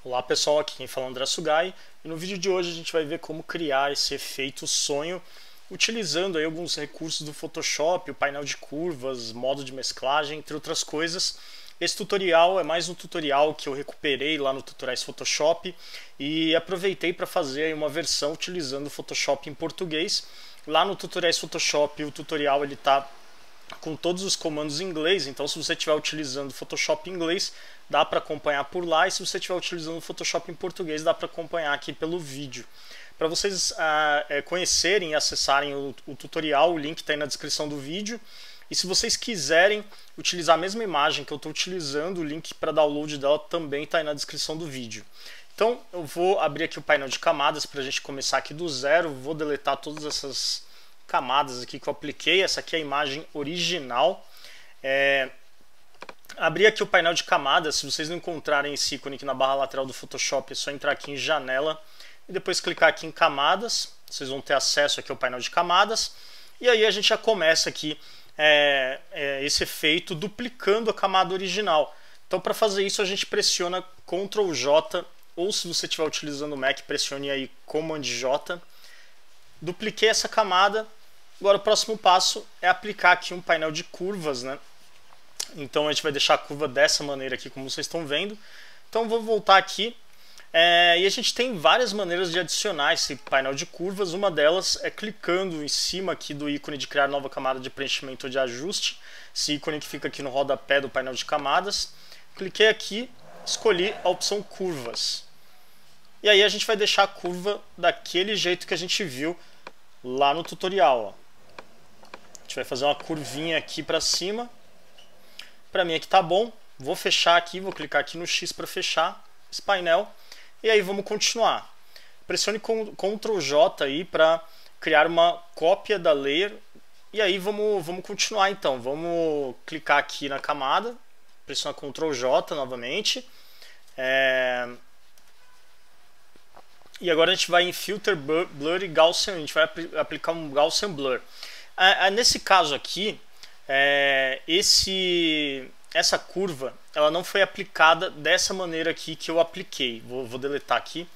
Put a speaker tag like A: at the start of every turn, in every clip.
A: Olá pessoal, aqui quem fala é o André Sugai e no vídeo de hoje a gente vai ver como criar esse efeito sonho utilizando aí alguns recursos do Photoshop, o painel de curvas, modo de mesclagem, entre outras coisas. Esse tutorial é mais um tutorial que eu recuperei lá no Tutoriais Photoshop e aproveitei para fazer aí uma versão utilizando o Photoshop em português. Lá no Tutoriais Photoshop o tutorial ele está com todos os comandos em inglês, então se você estiver utilizando o Photoshop em inglês, dá para acompanhar por lá, e se você estiver utilizando o Photoshop em português, dá para acompanhar aqui pelo vídeo. Para vocês conhecerem e acessarem o tutorial, o link está aí na descrição do vídeo, e se vocês quiserem utilizar a mesma imagem que eu estou utilizando, o link para download dela também está aí na descrição do vídeo. Então eu vou abrir aqui o painel de camadas para a gente começar aqui do zero, vou deletar todas essas camadas aqui que eu apliquei. Essa aqui é a imagem original. Abrir aqui o painel de camadas. Se vocês não encontrarem esse ícone aqui na barra lateral do Photoshop, é só entrar aqui em janela e depois clicar aqui em camadas. Vocês vão ter acesso aqui ao painel de camadas, e aí a gente já começa aqui esse efeito duplicando a camada original. Então para fazer isso a gente pressiona Ctrl J, ou se você estiver utilizando o Mac, pressione aí Command J. Dupliquei essa camada. Agora o próximo passo é aplicar aqui um painel de curvas, né? Então a gente vai deixar a curva dessa maneira aqui, como vocês estão vendo. Então vou voltar aqui. E a gente tem várias maneiras de adicionar esse painel de curvas. Uma delas é clicando em cima aqui do ícone de criar nova camada de preenchimento ou de ajuste. Esse ícone que fica aqui no rodapé do painel de camadas. Cliquei aqui, escolhi a opção curvas. E aí a gente vai deixar a curva daquele jeito que a gente viu lá no tutorial, ó. A gente vai fazer uma curvinha aqui para cima. Para mim aqui tá bom. Vou fechar aqui, vou clicar aqui no X para fechar esse painel. E aí vamos continuar. Pressione Ctrl J aí para criar uma cópia da layer. E aí vamos continuar então. Vamos clicar aqui na camada. Pressiona Ctrl J novamente. E agora a gente vai em Filter, Blur e Gaussian. A gente vai aplicar um Gaussian Blur. Nesse caso aqui, essa curva ela não foi aplicada dessa maneira aqui que eu apliquei. Vou deletar aqui.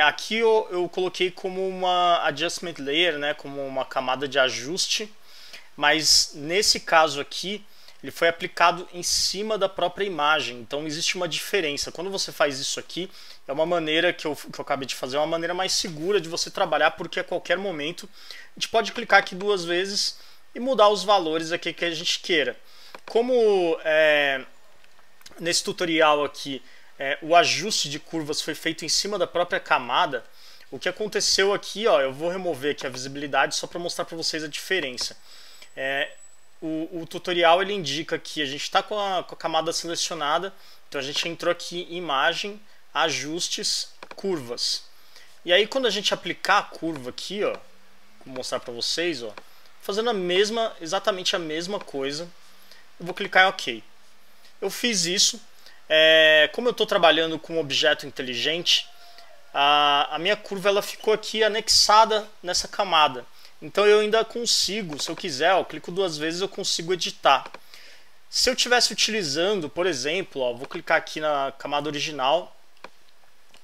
A: Aqui eu coloquei como uma Adjustment Layer, né, como uma camada de ajuste. Mas nesse caso aqui, ele foi aplicado em cima da própria imagem. Então existe uma diferença. Quando você faz isso aqui, é uma maneira que eu acabei de fazer, é uma maneira mais segura de você trabalhar, porque a qualquer momento a gente pode clicar aqui duas vezes e mudar os valores aqui que a gente queira. Como nesse tutorial aqui o ajuste de curvas foi feito em cima da própria camada, o que aconteceu aqui, ó, eu vou remover aqui a visibilidade só para mostrar para vocês a diferença. O tutorial ele indica que a gente está com a camada selecionada, então a gente entrou aqui em imagem, ajustes, curvas. E aí quando a gente aplicar a curva aqui, ó, vou mostrar para vocês, ó, fazendo exatamente a mesma coisa, eu vou clicar em OK. Eu fiz isso. Como eu estou trabalhando com um objeto inteligente, a minha curva ela ficou aqui anexada nessa camada. Então eu ainda consigo, se eu quiser, eu clico duas vezes, eu consigo editar. Se eu estivesse utilizando, por exemplo, ó, vou clicar aqui na camada original,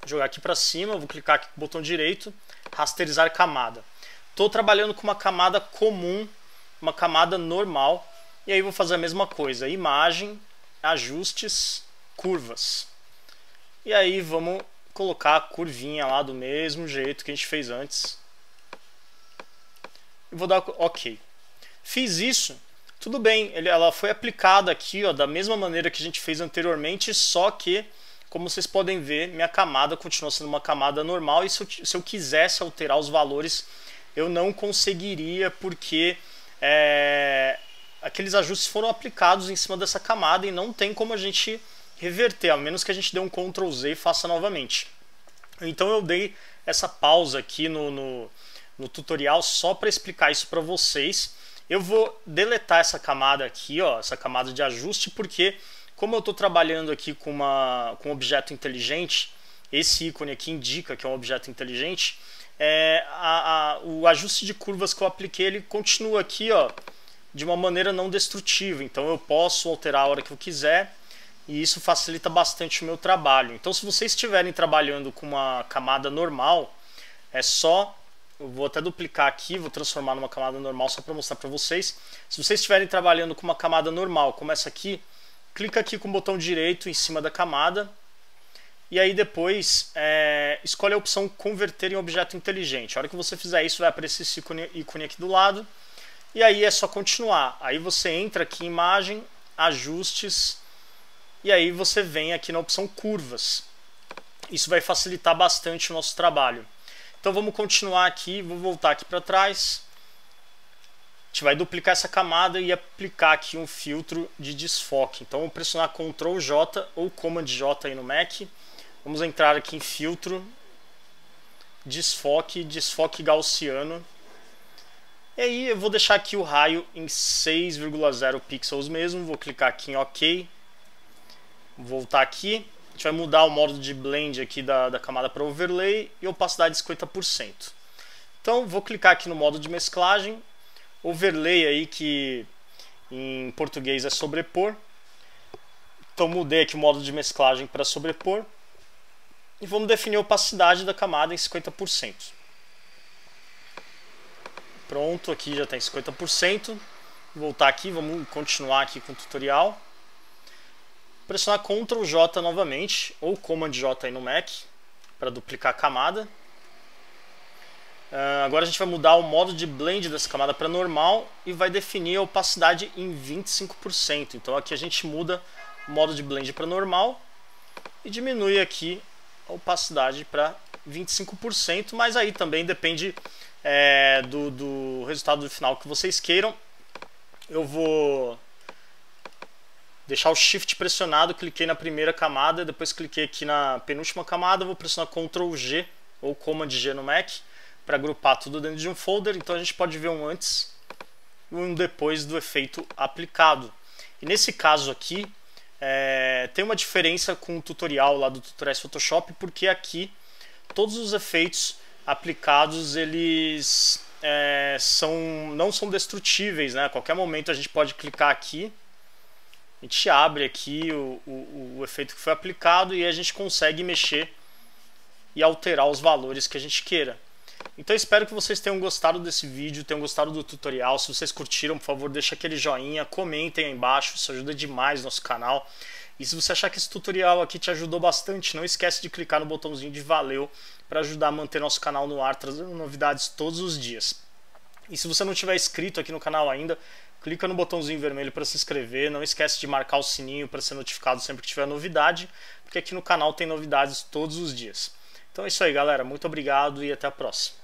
A: jogar aqui para cima, vou clicar aqui com o botão direito, rasterizar camada. Estou trabalhando com uma camada comum, uma camada normal, e aí vou fazer a mesma coisa, imagem, ajustes, curvas. E aí vamos colocar a curvinha lá do mesmo jeito que a gente fez antes. E vou dar OK. Fiz isso, tudo bem, ela foi aplicada aqui, ó, da mesma maneira que a gente fez anteriormente, só que, como vocês podem ver, minha camada continua sendo uma camada normal, e se eu quisesse alterar os valores, eu não conseguiria, porque aqueles ajustes foram aplicados em cima dessa camada e não tem como a gente reverter, a menos que a gente dê um Ctrl Z e faça novamente. Então eu dei essa pausa aqui no tutorial só para explicar isso para vocês. Eu vou deletar essa camada aqui, ó, essa camada de ajuste, porque como eu estou trabalhando aqui com um objeto inteligente, esse ícone aqui indica que é um objeto inteligente, o ajuste de curvas que eu apliquei, ele continua aqui, ó, de uma maneira não destrutiva. Então eu posso alterar a hora que eu quiser e isso facilita bastante o meu trabalho. Então, se vocês estiverem trabalhando com uma camada normal, é só, eu vou até duplicar aqui, vou transformar numa camada normal só para mostrar para vocês. Se vocês estiverem trabalhando com uma camada normal, como essa aqui, clica aqui com o botão direito em cima da camada, e aí depois escolhe a opção converter em objeto inteligente. A hora que você fizer isso, vai aparecer esse ícone aqui do lado, e aí é só continuar. Aí você entra aqui em imagem, ajustes, e aí você vem aqui na opção curvas. Isso vai facilitar bastante o nosso trabalho. Então vamos continuar aqui, vou voltar aqui para trás. A gente vai duplicar essa camada e aplicar aqui um filtro de desfoque. Então vou pressionar Ctrl J ou Command J aí no Mac. Vamos entrar aqui em filtro, desfoque, desfoque gaussiano. E aí eu vou deixar aqui o raio em 6,0 pixels mesmo. Vou clicar aqui em OK. Vou voltar aqui. A gente vai mudar o modo de blend aqui da camada para overlay e opacidade 50%. Então vou clicar aqui no modo de mesclagem. Overlay aí, que em português é sobrepor. Então mudei aqui o modo de mesclagem para sobrepor. E vamos definir a opacidade da camada em 50%. Pronto, aqui já está em 50%. Vou voltar aqui, vamos continuar aqui com o tutorial. Pressionar Ctrl J novamente, ou Command J aí no Mac, para duplicar a camada. Agora a gente vai mudar o modo de blend dessa camada para normal e vai definir a opacidade em 25%. Então aqui a gente muda o modo de blend para normal e diminui aqui a opacidade para 25%, mas aí também depende do resultado final que vocês queiram. Eu vou deixar o Shift pressionado, cliquei na primeira camada, depois cliquei aqui na penúltima camada, vou pressionar Ctrl G ou Command G no Mac para agrupar tudo dentro de um folder. Então a gente pode ver um antes e um depois do efeito aplicado. E nesse caso aqui, tem uma diferença com o tutorial lá do Tutoriais Photoshop, porque aqui todos os efeitos aplicados eles não são destrutíveis, né? A qualquer momento a gente pode clicar aqui, a gente abre aqui o efeito que foi aplicado e a gente consegue mexer e alterar os valores que a gente queira. Então espero que vocês tenham gostado desse vídeo, tenham gostado do tutorial. Se vocês curtiram, por favor, deixa aquele joinha, comentem aí embaixo, isso ajuda demais o nosso canal. E se você achar que esse tutorial aqui te ajudou bastante, não esquece de clicar no botãozinho de valeu para ajudar a manter nosso canal no ar, trazendo novidades todos os dias. E se você não tiver inscrito aqui no canal ainda, clica no botãozinho vermelho para se inscrever. Não esquece de marcar o sininho para ser notificado sempre que tiver novidade, porque aqui no canal tem novidades todos os dias. Então é isso aí, galera. Muito obrigado e até a próxima.